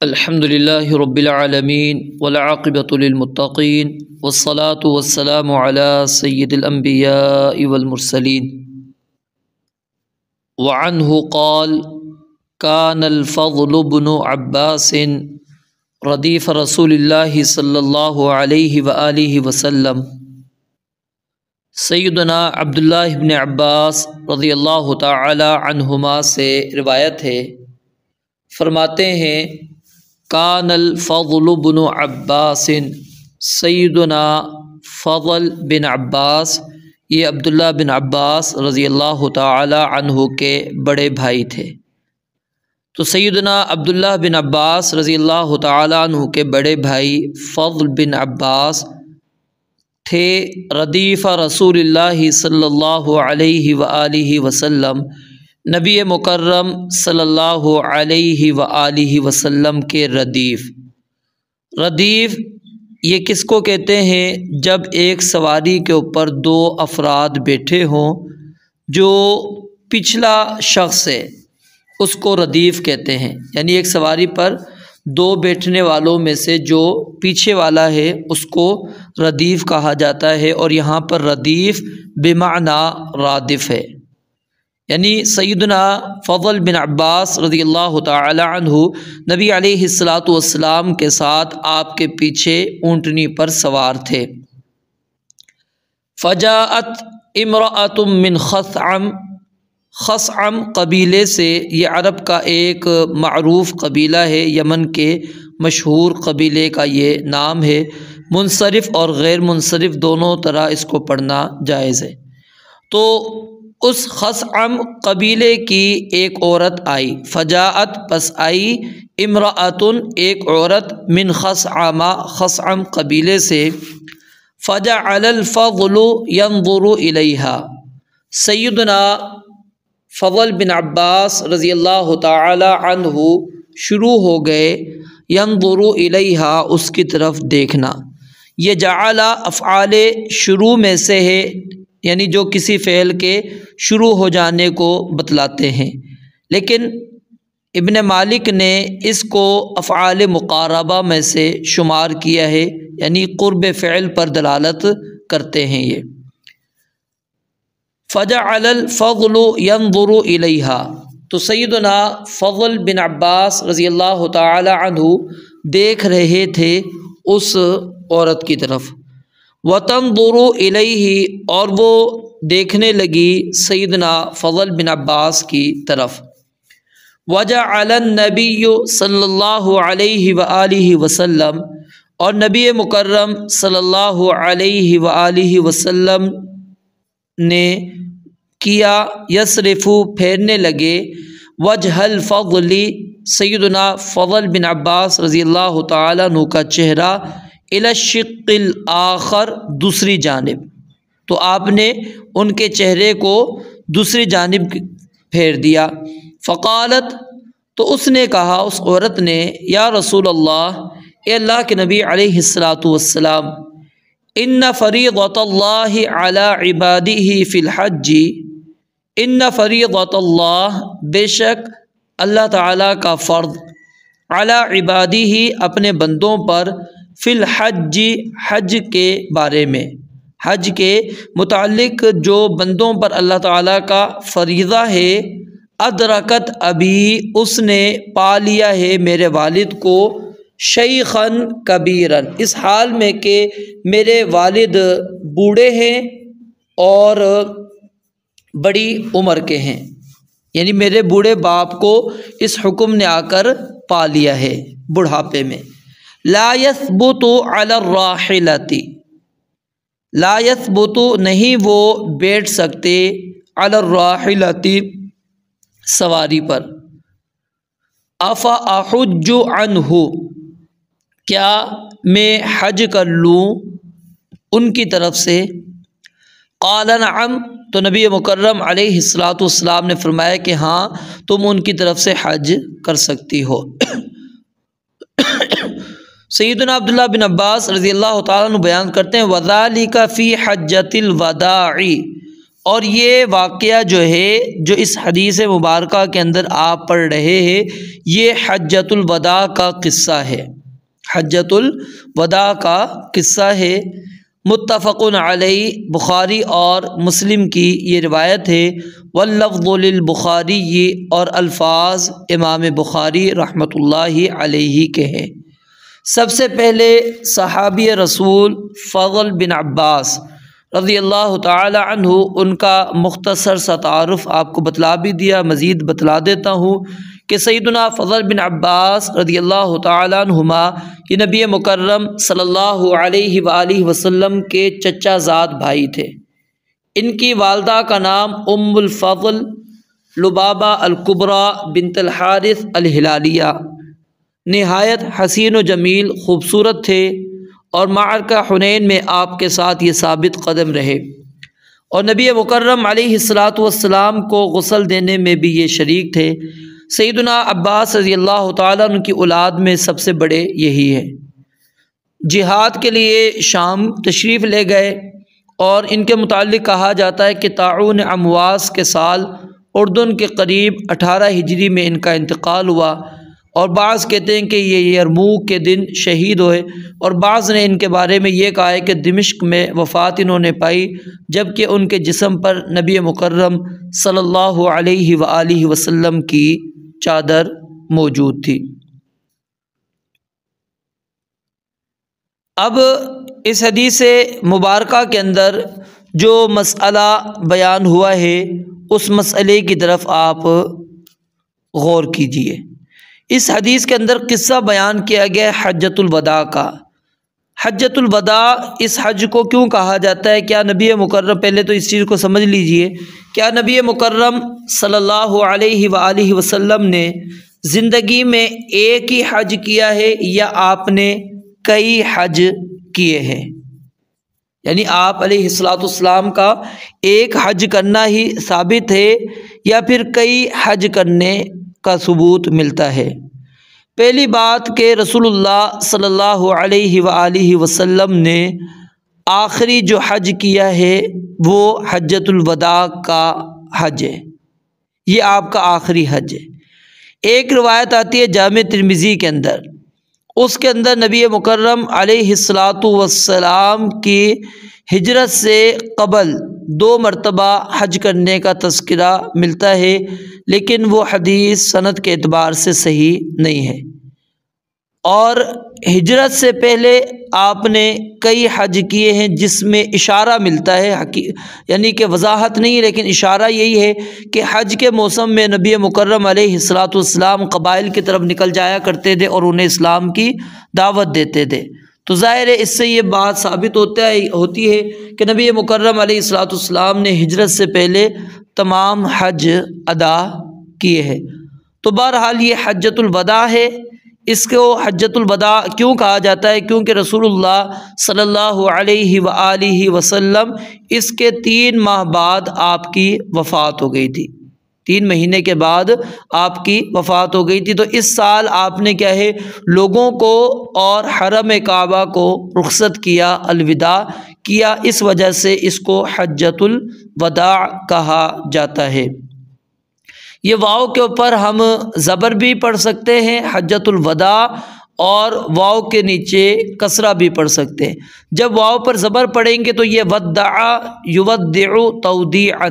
الحمد للہ رب العالمین والعاقبۃ للمتقین والصلاة والسلام علی سید الانبیاء والمرسلین وعنہ قال کان الفضل بن عباس ردیف رسول اللہ صلی اللہ علیہ وآلہ وسلم۔ سیدنا عبداللہ بن عباس رضی اللہ تعالی عنہما سے روایت ہے، فرماتے ہیں کان الفضل بن عباس، سیدنا فضل بن عباس یہ عبداللہ بن عباس رضی اللہ تعالی عنہ کے بڑے بھائی تھے۔ تو سیدنا عبداللہ بن عباس رضی اللہ تعالی عنہ کے بڑے بھائی فضل بن عباس تھے ردیف رسول اللہ صلی اللہ علیہ وآلہ وسلم، نبی مکرم صلی اللہ علیہ وآلہ وسلم کے ردیف۔ ردیف یہ کس کو کہتے ہیں؟ جب ایک سواری کے اوپر دو افراد بیٹھے ہوں، جو پچھلا شخص ہے اس کو ردیف کہتے ہیں، یعنی ایک سواری پر دو بیٹھنے والوں میں سے جو پیچھے والا ہے اس کو ردیف کہا جاتا ہے، اور یہاں پر ردیف بمعنی رادف ہے، یعنی سیدنا فضل بن عباس رضی اللہ تعالی عنہ نبی علیہ الصلاۃ کے ساتھ آپ کے پیچھے اونٹنی پر سوار تھے۔ فجاءت امرأۃ من خثعم، خثعم قبیلے سے، یہ عرب کا ایک معروف قبیلہ ہے، یمن کے مشہور قبیلے کا یہ نام ہے، منصرف اور غیر منصرف دونوں طرح اس کو پڑھنا جائز ہے۔ تو اس خثعم قبیلے کی ایک عورت آئی، فجاءت پس آئی، امرأۃن ایک عورت، من خثعم، خثعم قبیلے سے، فجعل الفضل ينظر الیہا، سیدنا فضل بن عباس رضی اللہ تعالی عنہ شروع ہو گئے ينظر الیہا، اس کی طرف دیکھنا۔ یہ جعل افعال شروع میں سے ہے، یعنی جو کسی فعل کے شروع ہو جانے کو بتلاتے ہیں، لیکن ابن مالک نے اس کو افعال مقاربہ میں سے شمار کیا ہے، یعنی قرب فعل پر دلالت کرتے ہیں یہ۔ فجعل الفضل ينظر الیہا، تو سیدنا فضل بن عباس رضی اللہ تعالی عنہ دیکھ رہے تھے اس عورت کی طرف، وَتَنظُرُ إِلَيْهِ، اور وہ دیکھنے لگی سیدنا فضل بن عباس کی طرف۔ وَجَعَلَ النَّبِيُّ صلی اللہ علیہ وآلہ وسلم، اور نبی مکرم صلی اللہ علیہ وآلہ وسلم نے کیا، یصرف پھیرنے لگے، وجہ الفضل، سیدنا فضل بن عباس رضی اللہ تعالیٰ عنہ کا چہرہ، الی الشق الآخر، دوسری جانب، تو آپ نے ان کے چہرے کو دوسری جانب پھیر دیا۔ فقالت، تو اس نے کہا، اس عورت نے، یا رسول اللہ، اے اللہ کے نبی علیہ السلام، ان فریضۃ اللہ علی عبادہ فی الحج، ان فریضۃ اللہ، بے شک اللہ تعالیٰ کا فرض، علی عبادہ، اپنے بندوں پر، فی الحج، حج کے بارے میں، حج کے متعلق جو بندوں پر اللہ تعالیٰ کا فریضہ ہے، ادرکت ابی، اس نے پا لیا ہے میرے والد کو، شیخاً کبیراً، اس حال میں کہ میرے والد بوڑھے ہیں اور بڑی عمر کے ہیں، یعنی میرے بوڑھے باپ کو اس حکم نے آ کر پا لیا ہے بڑھاپے میں۔ لا یثبت علی الراحلۃ، لا یثبت، نہیں وہ بیٹھ سکتے، علی الراحلۃ، سواری پر۔ افا احج عنہ، کیا میں حج کر لوں ان کی طرف سے؟ قال نعم، تو نبی مکرم علیہ السلام نے فرمایا کہ ہاں تم ان کی طرف سے حج کر سکتی ہو۔ سیدنا عبداللہ بن عباس رضی اللہ تعالیٰ عنہ بیان کرتے ہیں، وَذَلِكَ فِي حَجَّةِ الْوَدَاعِ، اور یہ واقعہ جو ہے جو اس حدیث مبارکہ کے اندر آپ پڑھ رہے ہیں یہ حجۃ الوداع کا قصہ ہے، حجۃ الوداع کا قصہ ہے۔ متفق علیہ، بخاری اور مسلم کی یہ روایت ہے۔ واللفظ للبخاری، اور الفاظ امام بخاری رحمۃ اللہ علیہ کے ہیں۔ سب سے پہلے صحابی رسول فضل بن عباس رضی اللہ تعالی عنہ، ان کا مختصر سا تعارف آپ کو بتلا بھی دیا، مزید بتلا دیتا ہوں کہ سیدنا فضل بن عباس رضی اللہ تعالی عنہما یہ نبی مکرم صلی اللہ علیہ وآلہ وسلم کے چچا زاد بھائی تھے۔ ان کی والدہ کا نام ام الفضل لبابہ الکبریٰ بنت الحارث الہلالیہ، نہایت حسین و جمیل خوبصورت تھے، اور معرکہ حنین میں آپ کے ساتھ یہ ثابت قدم رہے، اور نبی مکرم علیہ السلام کو غسل دینے میں بھی یہ شریک تھے۔ سیدنا عباس رضی اللہ تعالیٰ عنہ کی اولاد میں سب سے بڑے یہی ہیں۔ جہاد کے لیے شام تشریف لے گئے، اور ان کے متعلق کہا جاتا ہے کہ طاعون امواس کے سال اردن کے قریب 18 ہجری میں ان کا انتقال ہوا، اور بعض کہتے ہیں کہ یہ یرموک کے دن شہید ہوئے، اور بعض نے ان کے بارے میں یہ کہا ہے کہ دمشق میں وفات انہوں نے پائی، جبکہ ان کے جسم پر نبی مکرم صلی اللہ علیہ وآلہ وسلم کی چادر موجود تھی۔ اب اس حدیث مبارکہ کے اندر جو مسئلہ بیان ہوا ہے اس مسئلے کی طرف آپ غور کیجئے۔ اس حدیث کے اندر قصہ بیان کیا گیا حجۃ الوداع کا۔ حجۃ الوداع اس حج کو کیوں کہا جاتا ہے؟ کیا نبی مکرم، پہلے تو اس چیز کو سمجھ لیجئے، کیا نبی مکرم صلی اللہ علیہ وآلہ وسلم نے زندگی میں ایک ہی حج کیا ہے یا آپ نے کئی حج کیے ہیں؟ یعنی آپ علیہ السلام کا ایک حج کرنا ہی ثابت ہے یا پھر کئی حج کرنے کا ثبوت ملتا ہے؟ پہلی بات کہ رسول اللہ صلی اللہ علیہ وآلہ وسلم نے آخری جو حج کیا ہے وہ حجۃ الوداع کا حج ہے، یہ آپ کا آخری حج ہے۔ ایک روایت آتی ہے جامع ترمذی کے اندر، اس کے اندر نبی مکرم علیہ السلام کی ہجرت سے قبل 2 مرتبہ حج کرنے کا تذکرہ ملتا ہے، لیکن وہ حدیث سند کے اعتبار سے صحیح نہیں ہے۔ اور ہجرت سے پہلے آپ نے کئی حج کیے ہیں جس میں اشارہ ملتا ہے، یعنی کہ وضاحت نہیں لیکن اشارہ یہی ہے کہ حج کے موسم میں نبی مکرم علیہ السلام قبائل کی طرف نکل جایا کرتے تھے اور انہیں اسلام کی دعوت دیتے تھے۔ تو ظاہر ہے اس سے یہ بات ثابت ہوتی ہے کہ نبی مکرم علیہ السلام نے ہجرت سے پہلے تمام حج ادا کیے ہیں۔ تو بہرحال یہ حجۃ الوداع ہے۔ اس کو حجۃ الوداع کیوں کہا جاتا ہے؟ کیونکہ رسول اللہ صلی اللہ علیہ وآلہ وسلم اس کے 3 ماہ بعد آپ کی وفات ہو گئی تھی، 3 مہینے کے بعد آپ کی وفات ہو گئی تھی۔ تو اس سال آپ نے کیا ہے، لوگوں کو اور حرم کعبہ کو رخصت کیا، الوداع کیا، اس وجہ سے اس کو حجۃ الوداع کہا جاتا ہے۔ یہ واو کے اوپر ہم زبر بھی پڑھ سکتے ہیں حجۃ الوداع، اور واو کے نیچے کسرہ بھی پڑھ سکتے ہیں۔ جب واو پر زبر پڑھیں گے تو یہ ودع یودع تودیعا،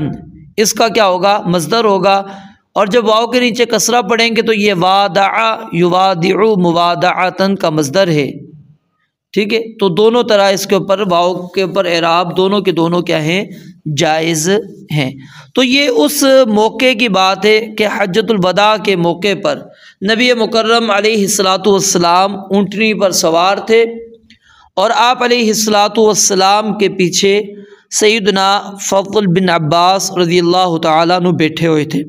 اس کا کیا ہوگا؟ مصدر ہوگا، اور جب واو کے نیچے کسرہ پڑھیں گے تو یہ وادع یوادع موادعتا کا مصدر ہے، ٹھیک ہے؟ تو دونوں طرح اس کے اوپر واو کے اوپر اعراب دونوں کے دونوں کیا ہیں؟ جائز ہیں۔ تو یہ اس موقع کی بات ہے کہ حجۃ الوداع کے موقع پر نبی مکرم علیہ السلام اونٹنی پر سوار تھے، اور آپ علیہ السلام کے پیچھے سیدنا فضل بن عباس رضی اللہ تعالیٰ عنہ بیٹھے ہوئے تھے۔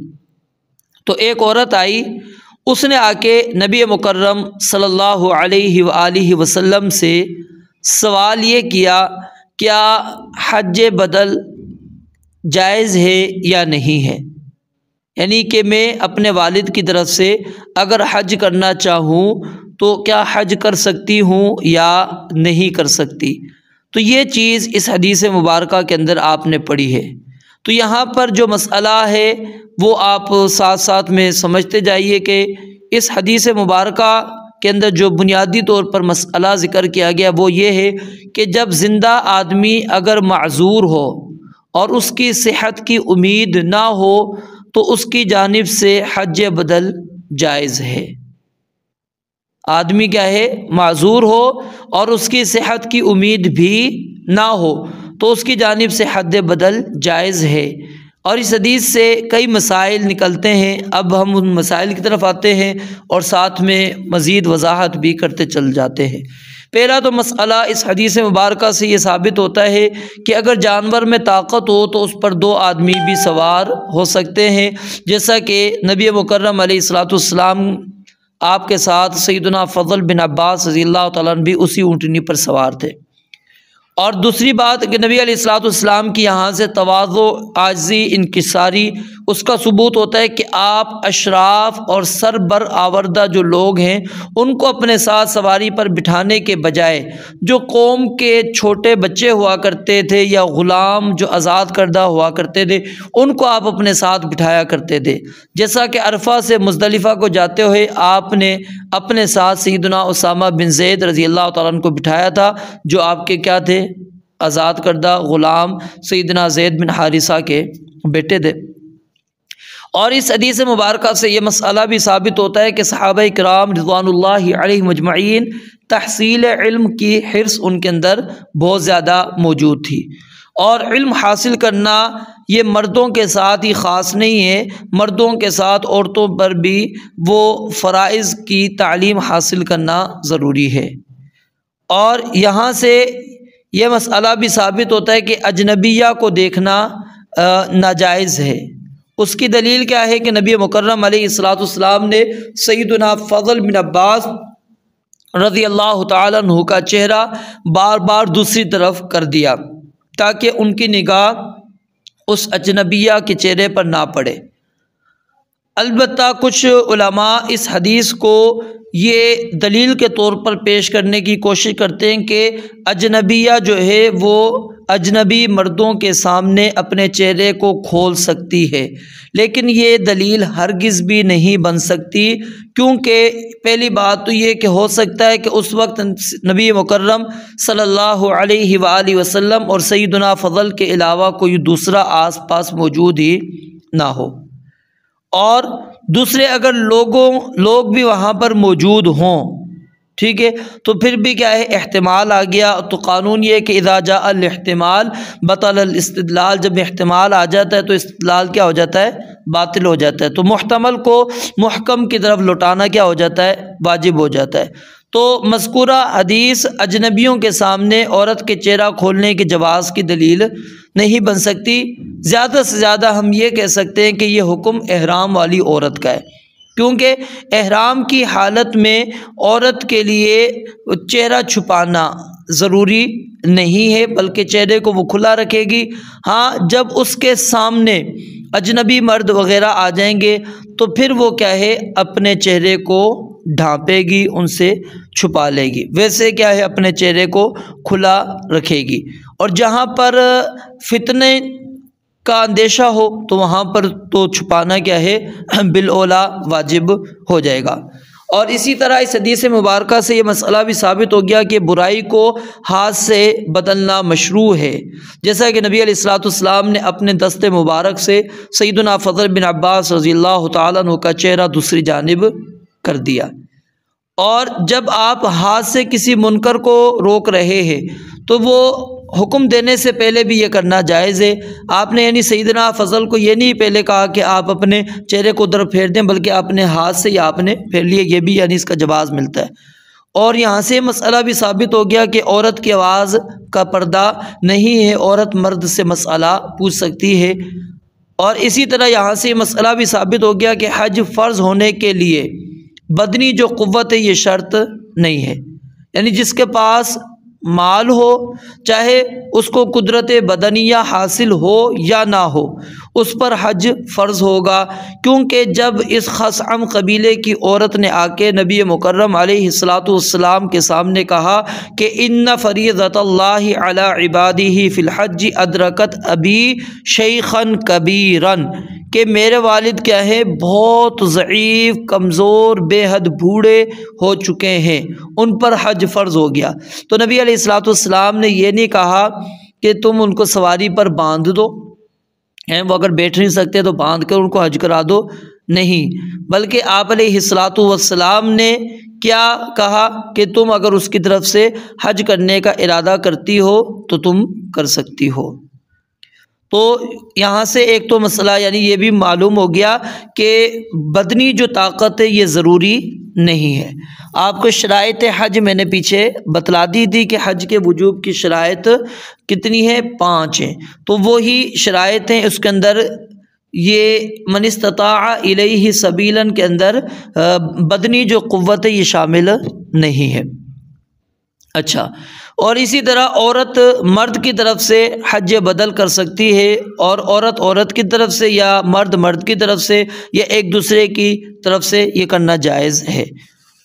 تو ایک عورت آئی، اس نے آ کے نبی مکرم صلی اللہ علیہ وآلہ وسلم سے سوال یہ کیا، کیا حج بدل جائز ہے یا نہیں ہے؟ یعنی کہ میں اپنے والد کی طرف سے اگر حج کرنا چاہوں تو کیا حج کر سکتی ہوں یا نہیں کر سکتی؟ تو یہ چیز اس حدیث مبارکہ کے اندر آپ نے پڑھی ہے۔ تو یہاں پر جو مسئلہ ہے وہ آپ ساتھ ساتھ میں سمجھتے جائیے کہ اس حدیث مبارکہ کے اندر جو بنیادی طور پر مسئلہ ذکر کیا گیا وہ یہ ہے کہ جب زندہ آدمی اگر معذور ہو اور اس کی صحت کی امید نہ ہو تو اس کی جانب سے حج بدل جائز ہے۔ آدمی کیا ہے؟ معذور ہو اور اس کی صحت کی امید بھی نہ ہو تو اس کی جانب سے حج بدل جائز ہے۔ اور اس حدیث سے کئی مسائل نکلتے ہیں، اب ہم ان مسائل کی طرف آتے ہیں اور ساتھ میں مزید وضاحت بھی کرتے چل جاتے ہیں۔ پہلا تو مسئلہ اس حدیث مبارکہ سے یہ ثابت ہوتا ہے کہ اگر جانور میں طاقت ہو تو اس پر دو آدمی بھی سوار ہو سکتے ہیں، جیسا کہ نبی مکرم علیہ الصلوۃ والسلام آپ کے ساتھ سیدنا فضل بن عباس رضی اللہ تعالیٰ عنہ بھی اسی اونٹنی پر سوار تھے۔ اور دوسری بات کہ نبی علیہ الصلوۃ والسلام کی یہاں سے تواضع، عاجزی، انکساری اس کا ثبوت ہوتا ہے کہ آپ اشراف اور سربر آوردہ جو لوگ ہیں ان کو اپنے ساتھ سواری پر بٹھانے کے بجائے جو قوم کے چھوٹے بچے ہوا کرتے تھے یا غلام جو آزاد کردہ ہوا کرتے تھے ان کو آپ اپنے ساتھ بٹھایا کرتے تھے، جیسا کہ عرفہ سے مزدلفہ کو جاتے ہوئے آپ نے اپنے ساتھ سیدنا اسامہ بن زید رضی اللہ تعالیٰ عنہ کو بٹھایا تھا، جو آپ کے کیا تھے؟ آزاد کردہ غلام سیدنا زید بن حارثہ کے بیٹے تھے۔ اور اس حدیث مبارکہ سے یہ مسئلہ بھی ثابت ہوتا ہے کہ صحابہ کرام رضوان اللہ علیہم اجمعین تحصیل علم کی حرص ان کے اندر بہت زیادہ موجود تھی، اور علم حاصل کرنا یہ مردوں کے ساتھ ہی خاص نہیں ہے، مردوں کے ساتھ عورتوں پر بھی وہ فرائض کی تعلیم حاصل کرنا ضروری ہے۔ اور یہاں سے یہ مسئلہ بھی ثابت ہوتا ہے کہ اجنبیہ کو دیکھنا ناجائز ہے۔ اس کی دلیل کیا ہے کہ نبی مکرم علیہ الصلوۃ والسلام نے سیدنا فضل بن عباس رضی اللہ تعالیٰ عنہ کا چہرہ بار بار دوسری طرف کر دیا تاکہ ان کی نگاہ اس اجنبیہ کے چہرے پر نہ پڑے۔ البتہ کچھ علماء اس حدیث کو یہ دلیل کے طور پر پیش کرنے کی کوشش کرتے ہیں کہ اجنبیہ جو ہے وہ اجنبی مردوں کے سامنے اپنے چہرے کو کھول سکتی ہے، لیکن یہ دلیل ہرگز بھی نہیں بن سکتی، کیونکہ پہلی بات تو یہ کہ ہو سکتا ہے کہ اس وقت نبی مکرم صلی اللہ علیہ وآلہ وسلم اور سیدنا فضل کے علاوہ کوئی دوسرا آس پاس موجود ہی نہ ہو، اور دوسرے اگر لوگ بھی وہاں پر موجود ہوں، ٹھیک ہے، تو پھر بھی کیا ہے؟ احتمال آ گیا، تو قانون یہ ہے کہ اذا جاء الاحتمال بطل الاستدلال، جب احتمال آ جاتا ہے تو استدلال کیا ہو جاتا ہے؟ باطل ہو جاتا ہے، تو محتمل کو محکم کی طرف لوٹانا کیا ہو جاتا ہے؟ واجب ہو جاتا ہے۔ تو مذکورہ حدیث اجنبیوں کے سامنے عورت کے چہرہ کھولنے کے جواز کی دلیل نہیں بن سکتی۔ زیادہ سے زیادہ ہم یہ کہہ سکتے ہیں کہ یہ حکم احرام والی عورت کا ہے، کیونکہ احرام کی حالت میں عورت کے لیے چہرہ چھپانا ضروری نہیں ہے، بلکہ چہرے کو وہ کھلا رکھے گی۔ ہاں، جب اس کے سامنے اجنبی مرد وغیرہ آ جائیں گے تو پھر وہ کیا ہے؟ اپنے چہرے کو ڈھانپے گی، ان سے چھپا لے گی، ویسے کیا ہے؟ اپنے چہرے کو کھلا رکھے گی۔ اور جہاں پر فتنے کا اندیشہ ہو تو وہاں پر تو چھپانا کیا ہے؟ بالاولیٰ واجب ہو جائے گا۔ اور اسی طرح اس حدیث مبارکہ سے یہ مسئلہ بھی ثابت ہو گیا کہ برائی کو ہاتھ سے بدلنا مشروع ہے، جیسا کہ نبی علیہ الصلوۃ والسلام نے اپنے دست مبارک سے سیدنا فضل بن عباس رضی اللہ تعالیٰ عنہ کا چہرہ دوسری جانب کر دیا۔ اور جب آپ ہاتھ سے کسی منکر کو روک رہے ہیں تو وہ حکم دینے سے پہلے بھی یہ کرنا جائز ہے۔ آپ نے یعنی سیدنا فضل کو یہ نہیں پہلے کہا کہ آپ اپنے چہرے کو ادھر پھیر دیں، بلکہ آپ نے ہاتھ سے یا آپ نے پھیر لیے، یہ بھی یعنی اس کا جواز ملتا ہے۔ اور یہاں سے مسئلہ بھی ثابت ہو گیا کہ عورت کی آواز کا پردہ نہیں ہے، عورت مرد سے مسئلہ پوچھ سکتی ہے۔ اور اسی طرح یہاں سے مسئلہ بھی ثابت ہو گیا کہ حج فرض ہونے کے لیے بدنی جو قوت ہے یہ شرط نہیں ہے، یعنی جس کے پاس مال ہو، چاہے اس کو قدرت بدنیہ حاصل ہو یا نہ ہو، اس پر حج فرض ہوگا، کیونکہ جب اس خثعم قبیلے کی عورت نے آ کے نبی مکرم علیہ الصلاۃ والسلام کے سامنے کہا کہ ان فریضۃ اللہ علی عبادہ فی الحج ادرکت ابی شیخا کبیرا، کہ میرے والد کیا ہے بہت ضعیف، کمزور، بے حد بوڑھے ہو چکے ہیں، ان پر حج فرض ہو گیا۔ تو نبی علیہ الصلاۃ والسلام نے یہ نہیں کہا کہ تم ان کو سواری پر باندھ دو، وہ اگر بیٹھ نہیں سکتے تو باندھ کر ان کو حج کرا دو، نہیں، بلکہ آپ علیہ الصلاۃ والسلام نے کیا کہا کہ تم اگر اس کی طرف سے حج کرنے کا ارادہ کرتی ہو تو تم کر سکتی ہو۔ تو یہاں سے ایک تو مسئلہ یعنی یہ بھی معلوم ہو گیا کہ بدنی جو طاقت ہے یہ ضروری نہیں ہے۔ آپ کو شرائط حج میں نے پیچھے بتلا دی تھی کہ حج کے وجوب کی شرائط کتنی ہے؟ 5 ہیں، تو وہی شرائط ہیں، اس کے اندر یہ من استطاع الیہ سبیلا کے اندر بدنی جو قوت ہے یہ شامل نہیں ہے۔ اچھا، اور اسی طرح عورت مرد کی طرف سے حج بدل کر سکتی ہے، اور عورت کی طرف سے یا مرد کی طرف سے یا ایک دوسرے کی طرف سے یہ کرنا جائز ہے۔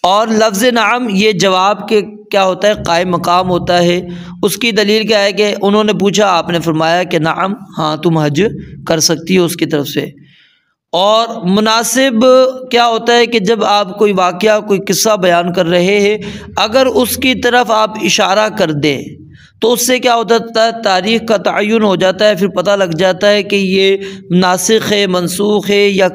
اور لفظ نعم یہ جواب کے کیا ہوتا ہے؟ قائم مقام ہوتا ہے۔ اس کی دلیل کیا ہے کہ انہوں نے پوچھا، آپ نے فرمایا کہ نعم، ہاں تم حج کر سکتی ہو اس کی طرف سے۔ اور مناسب کیا ہوتا ہے کہ جب آپ کوئی واقعہ کوئی قصہ بیان کر رہے ہیں، اگر اس کی طرف آپ اشارہ کر دیں تو اس سے کیا ہوتا ہے؟ تاریخ کا تعین ہو جاتا ہے، پھر پتہ لگ جاتا ہے کہ یہ ناسخ ہے، منسوخ ہے، یا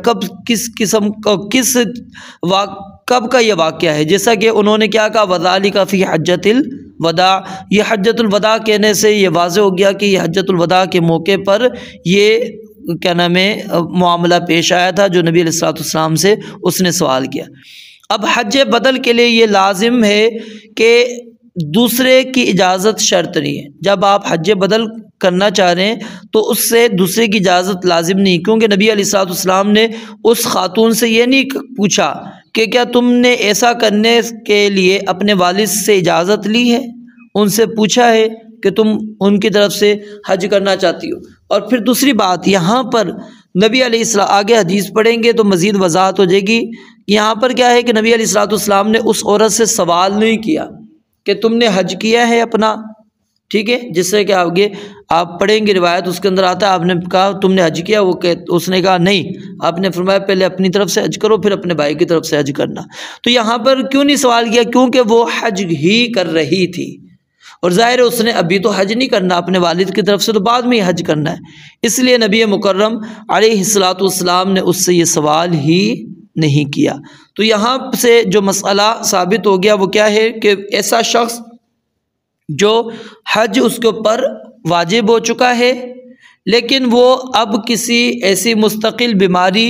کب کا یہ واقعہ ہے۔ جیسا کہ انہوں نے کیا کہا، وَذَلِكَ فِي حَجَّةِ الوداع، یہ حجۃ الوداع کہنے سے یہ واضح ہو گیا کہ یہ حجۃ الوداع کے موقع پر یہ کیا نام ہے معاملہ پیش آیا تھا جو نبی علیہ الصلوۃ والسلام سے اس نے سوال کیا۔ اب حج بدل کے لیے یہ لازم ہے کہ دوسرے کی اجازت شرط نہیں ہے۔ جب آپ حج بدل کرنا چاہ رہے ہیں تو اس سے دوسرے کی اجازت لازم نہیں، کیونکہ نبی علیہ الصلوۃ والسلام نے اس خاتون سے یہ نہیں پوچھا کہ کیا تم نے ایسا کرنے کے لیے اپنے والد سے اجازت لی ہے، ان سے پوچھا ہے کہ تم ان کی طرف سے حج کرنا چاہتی ہو۔ اور پھر دوسری بات یہاں پر نبی علیہ السلام، آگے حدیث پڑھیں گے تو مزید وضاحت ہو جائے گی، یہاں پر کیا ہے کہ نبی علیہ الصلوۃ والسلام نے اس عورت سے سوال نہیں کیا کہ تم نے حج کیا ہے اپنا، ٹھیک ہے، جس سے کہ آگے آپ پڑھیں گے روایت اس کے اندر آتا ہے، آپ نے کہا تم نے حج کیا، اس نے کہا نہیں، آپ نے فرمایا پہلے اپنی طرف سے حج کرو پھر اپنے بھائی کی طرف سے حج کرنا۔ تو یہاں پر کیوں نہیں سوال کیا؟ کیونکہ وہ حج ہی کر رہی تھی، اور ظاہر ہے اس نے ابھی تو حج نہیں کرنا اپنے والد کی طرف سے، تو بعد میں ہی حج کرنا ہے، اس لیے نبی مکرم علیہ الصلوۃ والسلام نے اس سے یہ سوال ہی نہیں کیا۔ تو یہاں سے جو مسئلہ ثابت ہو گیا وہ کیا ہے کہ ایسا شخص جو حج اس کے اوپر واجب ہو چکا ہے لیکن وہ اب کسی ایسی مستقل بیماری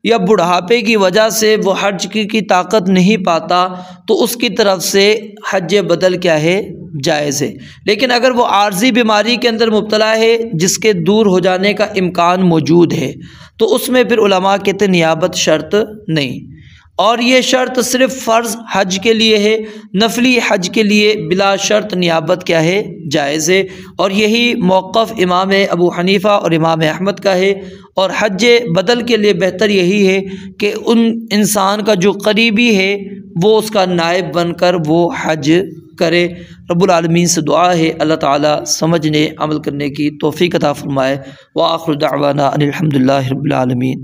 یا بڑھاپے کی وجہ سے وہ حج کی طاقت نہیں پاتا، تو اس کی طرف سے حج بدل کیا ہے؟ جائز ہے۔ لیکن اگر وہ عارضی بیماری کے اندر مبتلا ہے جس کے دور ہو جانے کا امکان موجود ہے تو اس میں پھر علماء کہتے ہیں نیابت شرط نہیں، اور یہ شرط صرف فرض حج کے لیے ہے، نفلی حج کے لیے بلا شرط نیابت کیا ہے؟ جائز ہے۔ اور یہی موقف امام ابو حنیفہ اور امام احمد کا ہے، اور حج بدل کے لیے بہتر یہی ہے کہ ان انسان کا جو قریبی ہے وہ اس کا نائب بن کر وہ حج کرے۔ رب العالمین سے دعا ہے اللہ تعالیٰ سمجھنے عمل کرنے کی توفیق عطا فرمائے۔ وآخر دعوانا ان الحمد للہ رب العالمین۔